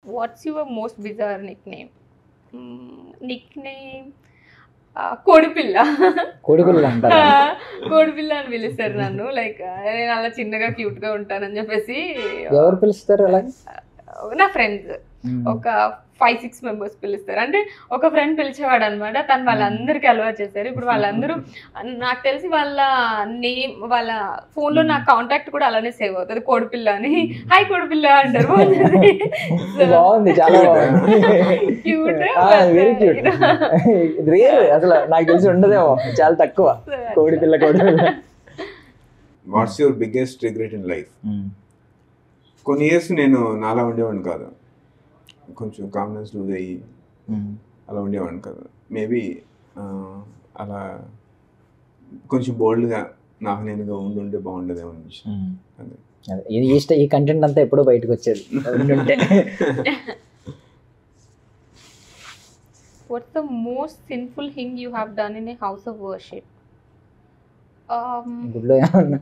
Watts your most bizarre nickname? Nickname కోడిపిల్ల. కోడిపిల్ల అంటారా? కోడిపిల్ల అని పిలుస్తారు నన్ను. లైక్ నేను అలా చిన్నగా క్యూట్గా ఉంటానని చెప్పేసి. ఎవరు పిలుస్తారు అలా? నా ఫ్రెండ్స్ ఒక 5-6 మెంబర్స్ పిలుస్తారు. అంటే ఒక ఫ్రెండ్ పిలిచేవాడు అనమాట, తను వాళ్ళందరికీ అలవాటు చేశారు. ఇప్పుడు వాళ్ళందరూ నాకు తెలిసి వాళ్ళ నేమ్, వాళ్ళ ఫోన్లో నా కాంటాక్ట్ కూడా అలానే సేవ్ అవుతుంది, కోడిపిల్ల అని. హాయ్ కోడిపిల్ల అంటారు. బాగుంది, చాలా బాగుంది. Cute, very cute. రేర్, అసలు నాకు తెలిసి ఉండదేమో, చాలా తక్కువ కోడిపిల్ల. కోడిపిల్ల. What's your biggest regret in life? కొన్ని ఇయర్స్ నేను నాలా ఉండేవాడిని కాదు, కొంచెం కామ్నెస్ లూజ్ అయ్యి అలా ఉండేవాడిని కాదు. మేబీ అలా కొంచెం బోల్డ్గా నాకు నేనుగా ఉండుంటే బాగుండేదేమో అనిపించింది. ఈ కంటెంట్ అంతా ఎప్పుడో బయటకు వచ్చేది. What's the most sinful thing you have done in a house of worship? గుడ్లో ఏమన్నా?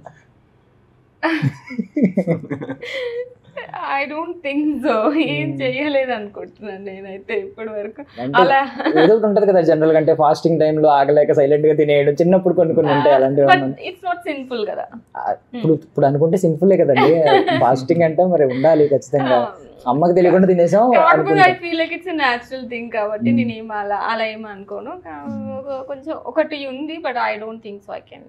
I don't think so. ఏం చేయలేదు అనుకుంటున్నాను నేనైతే ఇప్పటి వరకు. అలా ఏదో ఒకటి ఉంటది కదా జనరల్ గా, అంటే ఫాస్టింగ్ టైమ్ లో ఆగలేక సైలెంట్ గా తినేయడం, చిన్నప్పుడు కొన్ని ఉంటాయి అలాంటివి. ఇట్స్ నాట్ సింపుల్ కదా. ఇప్పుడు అనుకుంటే సింపులే కదండి. ఫాస్టింగ్ అంటే మరి ఉండాలి ఖచ్చితంగా. అమ్మకి తెలియకుండా తినేసాం. I feel like it's natural thing కాబట్టి నేను అలా ఏమనుకోను. కొంచెం ఒకటి ఉంది, but I don't think so I can